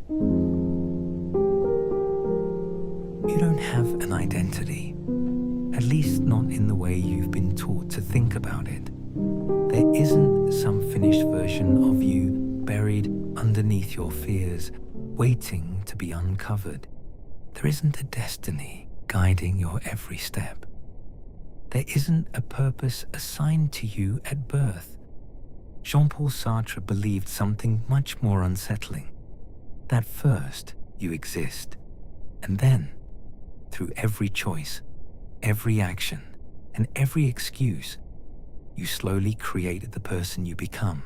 You don't have an identity, at least not in the way you've been taught to think about it. There isn't some finished version of you buried underneath your fears, waiting to be uncovered. There isn't a destiny guiding your every step. There isn't a purpose assigned to you at birth. Jean-Paul Sartre believed something much more unsettling, that first you exist, and then, through every choice, every action, and every excuse, you slowly create the person you become.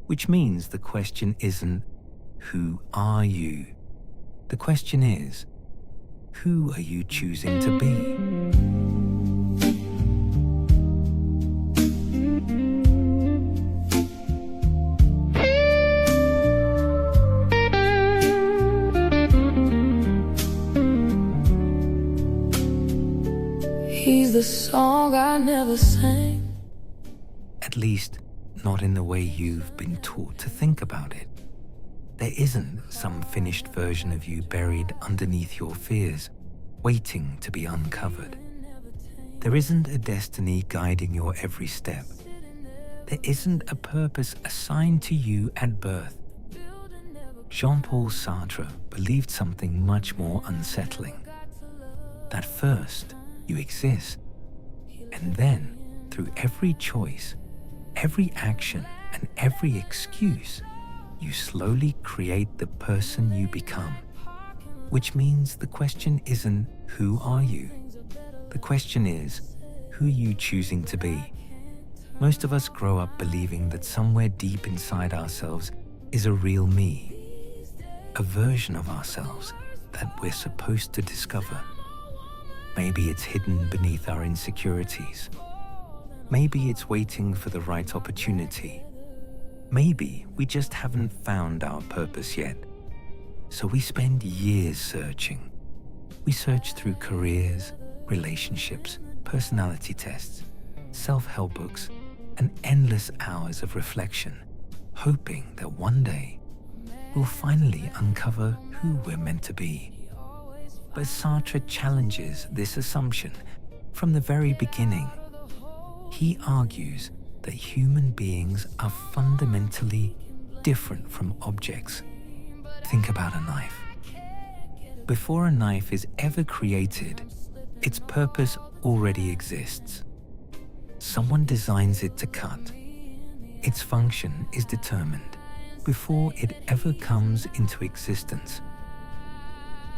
Which means the question isn't, who are you? The question is, who are you choosing to be? He's the song I never sang. At least, not in the way you've been taught to think about it. There isn't some finished version of you buried underneath your fears, waiting to be uncovered. There isn't a destiny guiding your every step. There isn't a purpose assigned to you at birth. Jean-Paul Sartre believed something much more unsettling. That first, you exist, and then, through every choice, every action, and every excuse, you slowly create the person you become. Which means the question isn't, who are you? The question is, who are you choosing to be? Most of us grow up believing that somewhere deep inside ourselves is a real me, a version of ourselves that we're supposed to discover. Maybe it's hidden beneath our insecurities. Maybe it's waiting for the right opportunity. Maybe we just haven't found our purpose yet. So we spend years searching. We search through careers, relationships, personality tests, self-help books, and endless hours of reflection, hoping that one day we'll finally uncover who we're meant to be. But Sartre challenges this assumption from the very beginning. He argues that human beings are fundamentally different from objects. Think about a knife. Before a knife is ever created, its purpose already exists. Someone designs it to cut. Its function is determined before it ever comes into existence.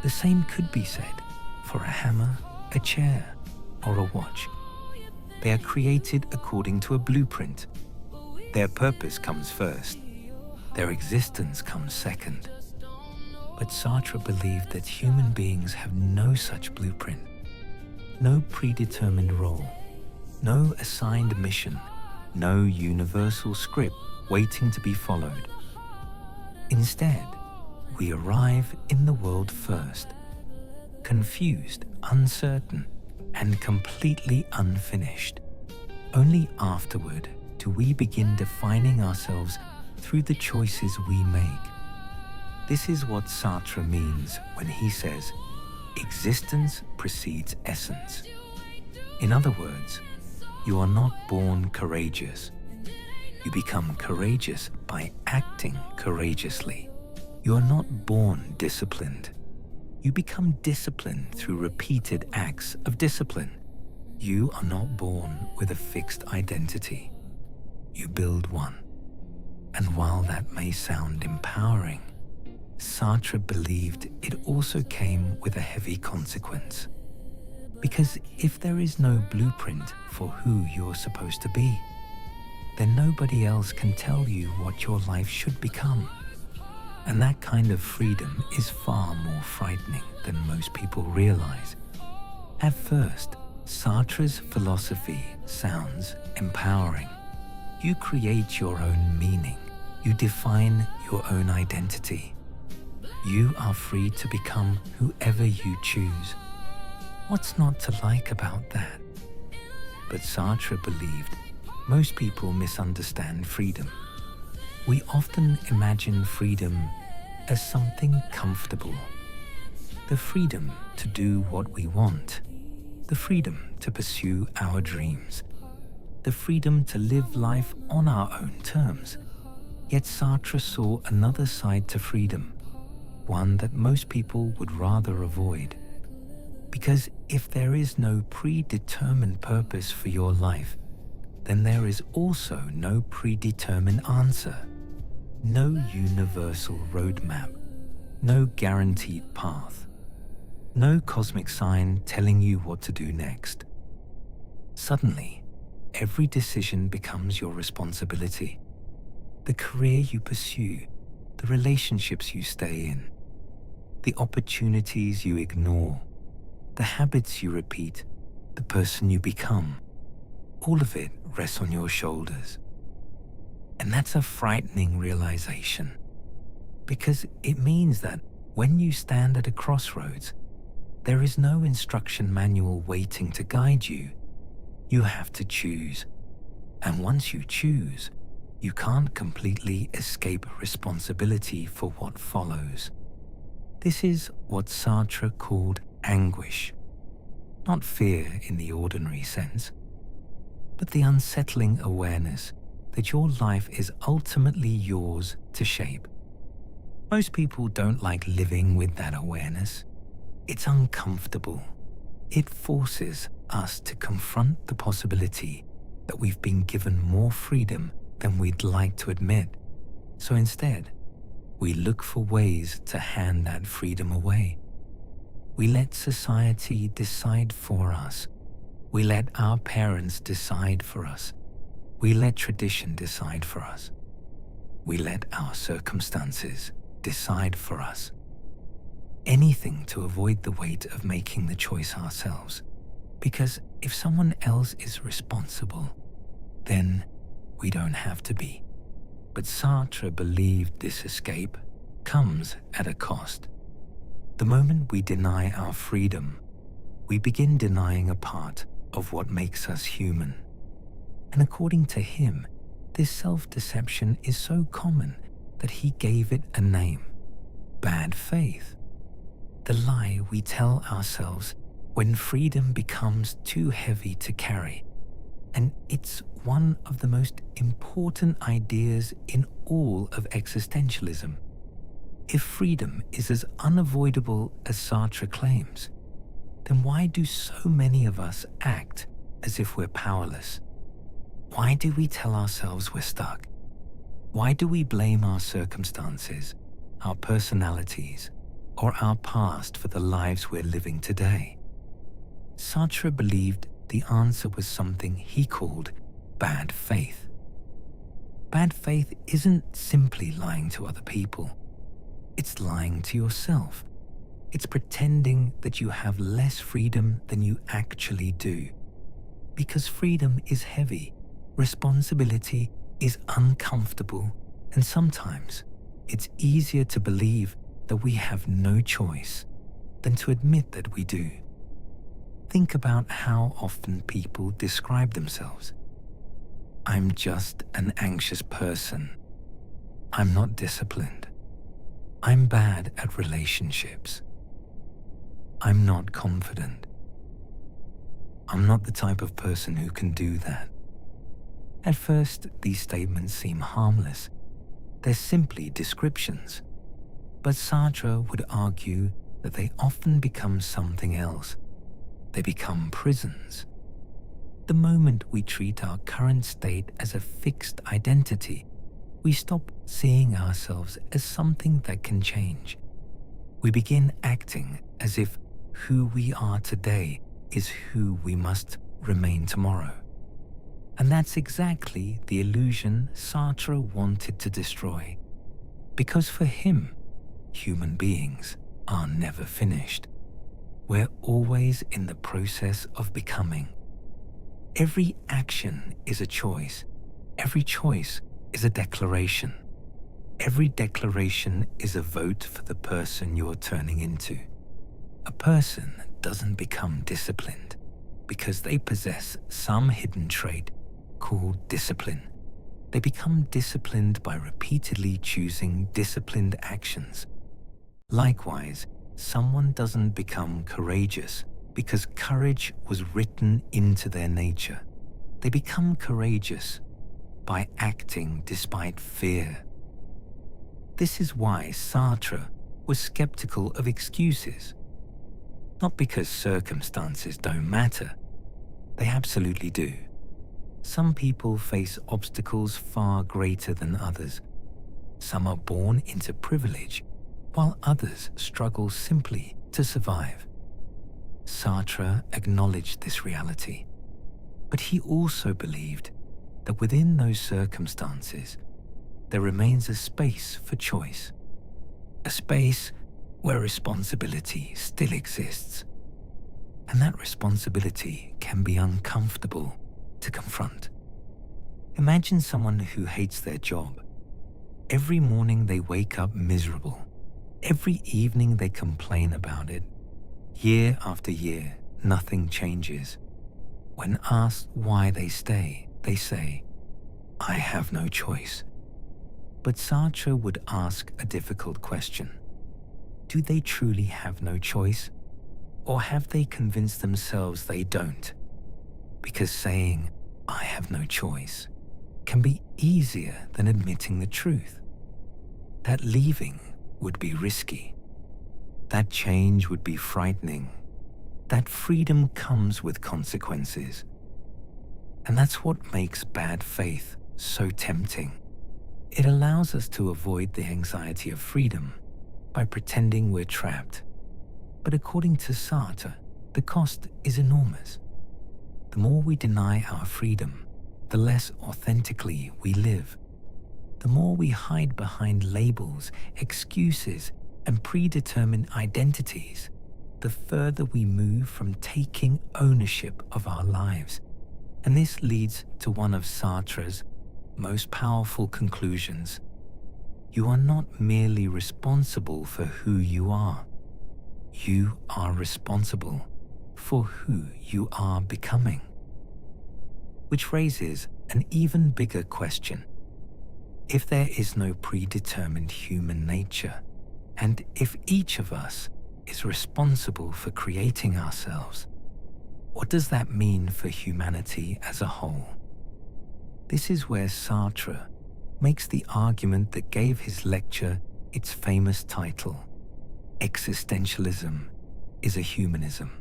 The same could be said for a hammer, a chair, or a watch. They are created according to a blueprint. Their purpose comes first. Their existence comes second. But Sartre believed that human beings have no such blueprint, no predetermined role, no assigned mission, no universal script waiting to be followed. Instead, we arrive in the world first, confused, uncertain, and completely unfinished. Only afterward do we begin defining ourselves through the choices we make. This is what Sartre means when he says, existence precedes essence. In other words, you are not born courageous. You become courageous by acting courageously. You are not born disciplined. You become disciplined through repeated acts of discipline. You are not born with a fixed identity. You build one. And while that may sound empowering, Sartre believed it also came with a heavy consequence. Because if there is no blueprint for who you're supposed to be, then nobody else can tell you what your life should become. And that kind of freedom is far more frightening than most people realize. At first, Sartre's philosophy sounds empowering. You create your own meaning. You define your own identity. You are free to become whoever you choose. What's not to like about that? But Sartre believed most people misunderstand freedom. We often imagine freedom as something comfortable. The freedom to do what we want. The freedom to pursue our dreams. The freedom to live life on our own terms. Yet Sartre saw another side to freedom, one that most people would rather avoid. Because if there is no predetermined purpose for your life, then there is also no predetermined answer, no universal roadmap, no guaranteed path, no cosmic sign telling you what to do next. Suddenly, every decision becomes your responsibility. The career you pursue, the relationships you stay in, the opportunities you ignore, the habits you repeat, the person you become, all of it rests on your shoulders. And that's a frightening realization, because it means that when you stand at a crossroads, there is no instruction manual waiting to guide you. You have to choose. And once you choose, you can't completely escape responsibility for what follows. This is what Sartre called anguish. Not fear in the ordinary sense, but the unsettling awareness that your life is ultimately yours to shape. Most people don't like living with that awareness. It's uncomfortable. It forces us to confront the possibility that we've been given more freedom than we'd like to admit. So instead, we look for ways to hand that freedom away. We let society decide for us. We let our parents decide for us. We let tradition decide for us. We let our circumstances decide for us. Anything to avoid the weight of making the choice ourselves. Because if someone else is responsible, then we don't have to be. But Sartre believed this escape comes at a cost. The moment we deny our freedom, we begin denying a part of what makes us human. And according to him, this self-deception is so common that he gave it a name: bad faith. The lie we tell ourselves when freedom becomes too heavy to carry. And it's one of the most important ideas in all of existentialism. If freedom is as unavoidable as Sartre claims, then why do so many of us act as if we're powerless? Why do we tell ourselves we're stuck? Why do we blame our circumstances, our personalities, or our past for the lives we're living today? Sartre believed the answer was something he called bad faith. Bad faith isn't simply lying to other people. It's lying to yourself. It's pretending that you have less freedom than you actually do. Because freedom is heavy, responsibility is uncomfortable, and sometimes it's easier to believe that we have no choice than to admit that we do. Think about how often people describe themselves. I'm just an anxious person. I'm not disciplined. I'm bad at relationships. I'm not confident. I'm not the type of person who can do that. At first, these statements seem harmless. They're simply descriptions. But Sartre would argue that they often become something else. They become prisons. The moment we treat our current state as a fixed identity, we stop seeing ourselves as something that can change. We begin acting as if who we are today is who we must remain tomorrow. And that's exactly the illusion Sartre wanted to destroy. Because for him, human beings are never finished. We're always in the process of becoming. Every action is a choice. Every choice is a declaration. Every declaration is a vote for the person you're turning into. A person doesn't become disciplined because they possess some hidden trait called discipline. They become disciplined by repeatedly choosing disciplined actions Likewise, someone doesn't become courageous because courage was written into their nature. They become courageous by acting despite fear. This is why Sartre was skeptical of excuses. Not because circumstances don't matter. They absolutely do. Some people face obstacles far greater than others. Some are born into privilege, while others struggle simply to survive. Sartre acknowledged this reality, but he also believed that within those circumstances, there remains a space for choice, a space where responsibility still exists. And that responsibility can be uncomfortable to confront. Imagine someone who hates their job. Every morning they wake up miserable. Every evening they complain about it. Year after year, nothing changes. When asked why they stay, they say, "I have no choice." But Sartre would ask a difficult question. Do they truly have no choice? Or have they convinced themselves they don't? Because saying, "I have no choice," can be easier than admitting the truth. That leaving would be risky. That change would be frightening. That freedom comes with consequences. And that's what makes bad faith so tempting. It allows us to avoid the anxiety of freedom by pretending we're trapped. But according to Sartre, the cost is enormous. The more we deny our freedom, the less authentically we live. The more we hide behind labels, excuses, and predetermined identities, the further we move from taking ownership of our lives. And this leads to one of Sartre's most powerful conclusions. You are not merely responsible for who you are. You are responsible for who you are becoming. Which raises an even bigger question. If there is no predetermined human nature, and if each of us is responsible for creating ourselves, what does that mean for humanity as a whole? This is where Sartre makes the argument that gave his lecture its famous title, Existentialism is a Humanism.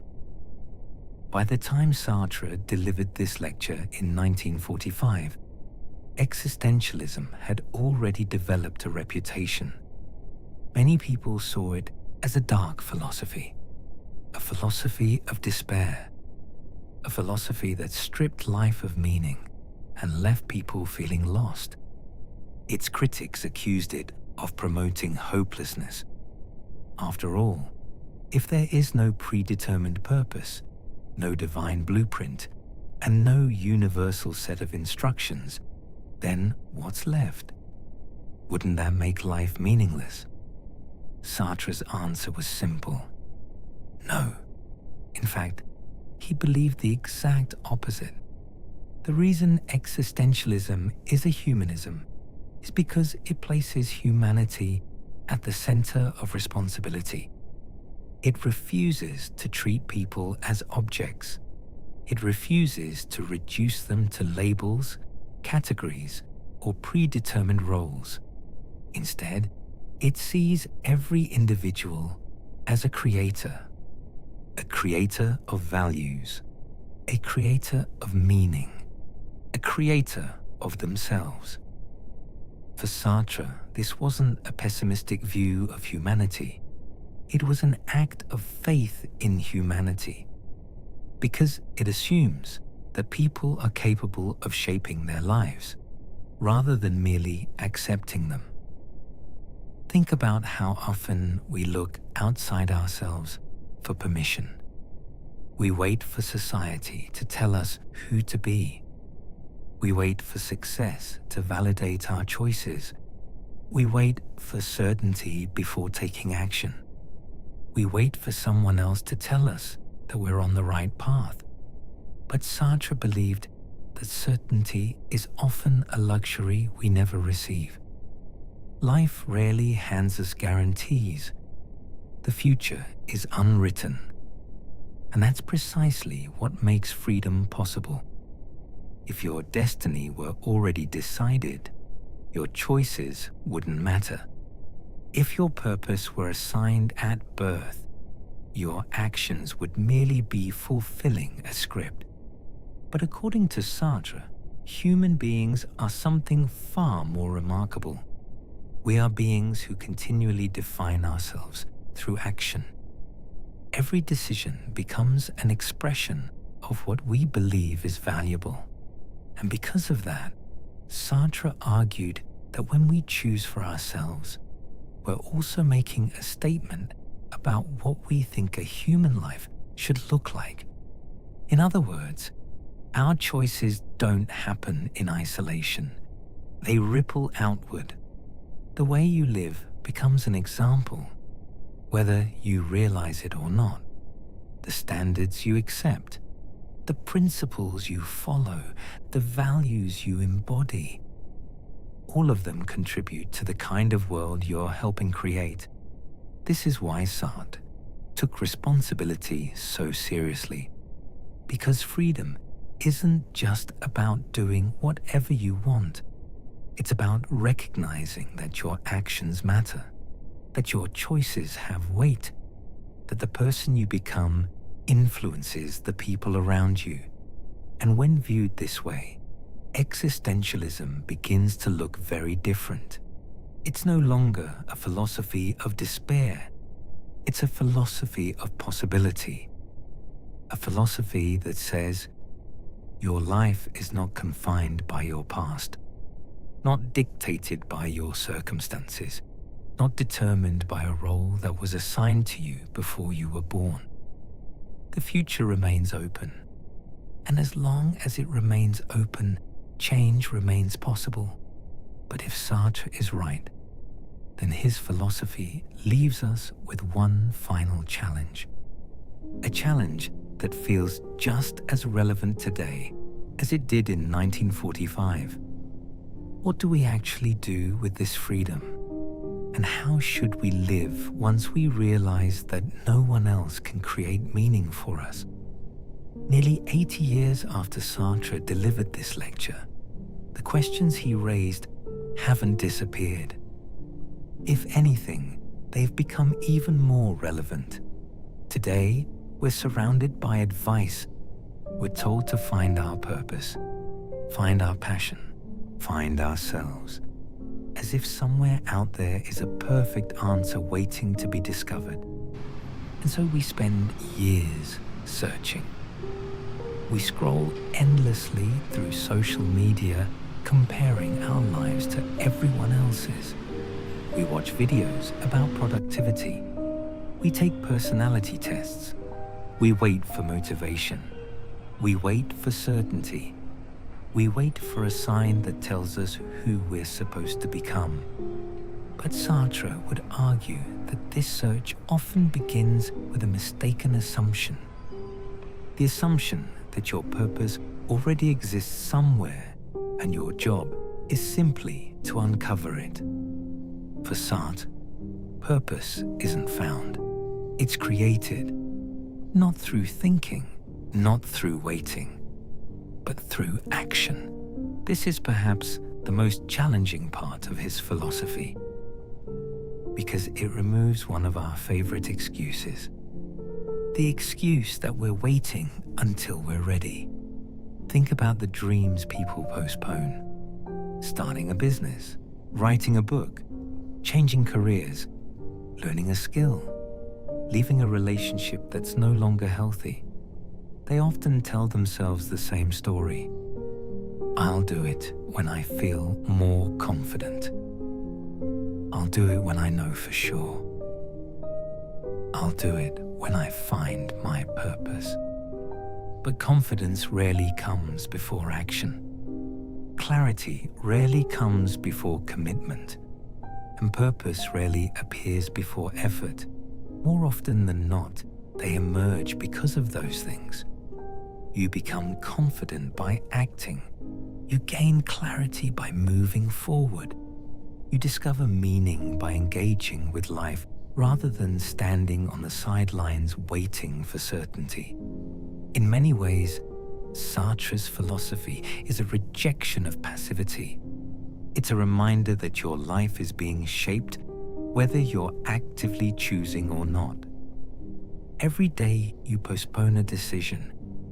By the time Sartre delivered this lecture in 1945, existentialism had already developed a reputation. Many people saw it as a dark philosophy, a philosophy of despair, a philosophy that stripped life of meaning and left people feeling lost. Its critics accused it of promoting hopelessness. After all, if there is no predetermined purpose, no divine blueprint, and no universal set of instructions, then what's left? Wouldn't that make life meaningless? Sartre's answer was simple. No. In fact, he believed the exact opposite. The reason existentialism is a humanism is because it places humanity at the center of responsibility. It refuses to treat people as objects. It refuses to reduce them to labels, categories, or predetermined roles. Instead, it sees every individual as a creator of values, a creator of meaning, a creator of themselves. For Sartre, this wasn't a pessimistic view of humanity. It was an act of faith in humanity, because it assumes that people are capable of shaping their lives, rather than merely accepting them. Think about how often we look outside ourselves for permission. We wait for society to tell us who to be. We wait for success to validate our choices. We wait for certainty before taking action. We wait for someone else to tell us that we're on the right path. But Sartre believed that certainty is often a luxury we never receive. Life rarely hands us guarantees. The future is unwritten. And that's precisely what makes freedom possible. If your destiny were already decided, your choices wouldn't matter. If your purpose were assigned at birth, your actions would merely be fulfilling a script. But according to Sartre, human beings are something far more remarkable. We are beings who continually define ourselves through action. Every decision becomes an expression of what we believe is valuable. And because of that, Sartre argued that when we choose for ourselves, we're also making a statement about what we think a human life should look like. In other words, our choices don't happen in isolation. They ripple outward. The way you live becomes an example, whether you realize it or not. The standards you accept, the principles you follow, the values you embody, all of them contribute to the kind of world you're helping create. This is why Sartre took responsibility so seriously, because freedom isn't just about doing whatever you want. It's about recognizing that your actions matter, that your choices have weight, that the person you become influences the people around you. And when viewed this way, existentialism begins to look very different. It's no longer a philosophy of despair. It's a philosophy of possibility. A philosophy that says, your life is not confined by your past, not dictated by your circumstances, not determined by a role that was assigned to you before you were born. The future remains open, and as long as it remains open, change remains possible. But if Sartre is right, then his philosophy leaves us with one final challenge. A challenge that feels just as relevant today as it did in 1945. What do we actually do with this freedom? And how should we live once we realize that no one else can create meaning for us? Nearly 80 years after Sartre delivered this lecture, the questions he raised haven't disappeared. If anything, they've become even more relevant. Today, we're surrounded by advice. We're told to find our purpose, find our passion, find ourselves, as if somewhere out there is a perfect answer waiting to be discovered. And so we spend years searching. We scroll endlessly through social media, comparing our lives to everyone else's. We watch videos about productivity. We take personality tests. We wait for motivation. We wait for certainty. We wait for a sign that tells us who we're supposed to become. But Sartre would argue that this search often begins with a mistaken assumption. The assumption that your purpose already exists somewhere and your job is simply to uncover it. For Sartre, purpose isn't found. It's created, not through thinking, not through waiting, but through action. This is perhaps the most challenging part of his philosophy, because it removes one of our favorite excuses. The excuse that we're waiting until we're ready. Think about the dreams people postpone. Starting a business, writing a book, changing careers, learning a skill, leaving a relationship that's no longer healthy. They often tell themselves the same story. I'll do it when I feel more confident. I'll do it when I know for sure. I'll do it when I find my purpose. But confidence rarely comes before action. Clarity rarely comes before commitment. And purpose rarely appears before effort. More often than not, they emerge because of those things. You become confident by acting. You gain clarity by moving forward. You discover meaning by engaging with life rather than standing on the sidelines waiting for certainty. In many ways, Sartre's philosophy is a rejection of passivity. It's a reminder that your life is being shaped whether you're actively choosing or not. Every day you postpone a decision,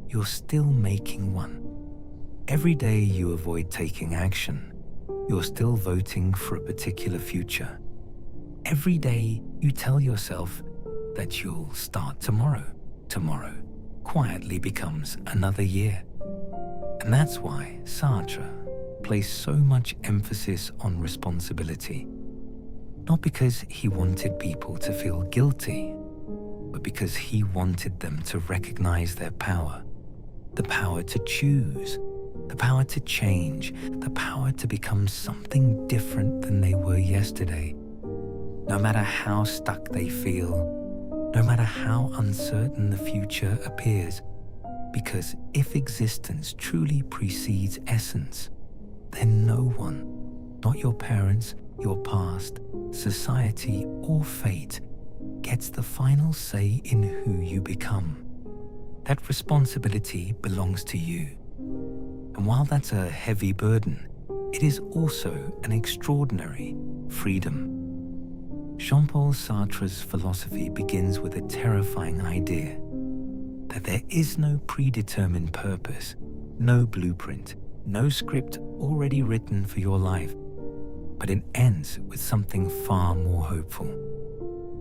you're still making one. Every day you avoid taking action, you're still voting for a particular future. Every day you tell yourself that you'll start tomorrow. Tomorrow quietly becomes another year. And that's why Sartre placed so much emphasis on responsibility. Not because he wanted people to feel guilty, but because he wanted them to recognize their power. The power to choose, the power to change, the power to become something different than they were yesterday. No matter how stuck they feel, no matter how uncertain the future appears, because if existence truly precedes essence, then no one, not your parents, your past, society, or fate, gets the final say in who you become. That responsibility belongs to you. And while that's a heavy burden, it is also an extraordinary freedom. Jean-Paul Sartre's philosophy begins with a terrifying idea that there is no predetermined purpose, no blueprint, no script already written for your life, but it ends with something far more hopeful.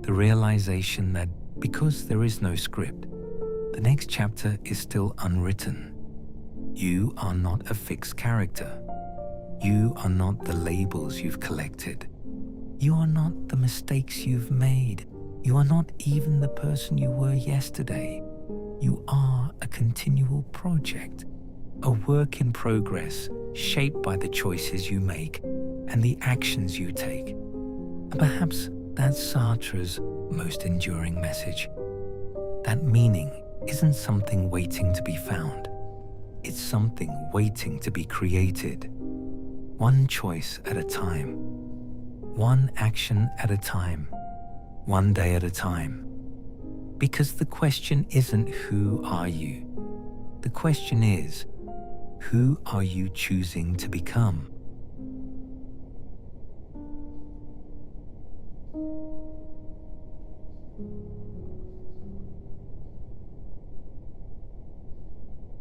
The realization that because there is no script, the next chapter is still unwritten. You are not a fixed character. You are not the labels you've collected. You are not the mistakes you've made. You are not even the person you were yesterday. You are a continual project, a work in progress shaped by the choices you make and the actions you take. And perhaps that's Sartre's most enduring message. That meaning isn't something waiting to be found. It's something waiting to be created. One choice at a time. One action at a time. One day at a time. Because the question isn't who are you? The question is, who are you choosing to become?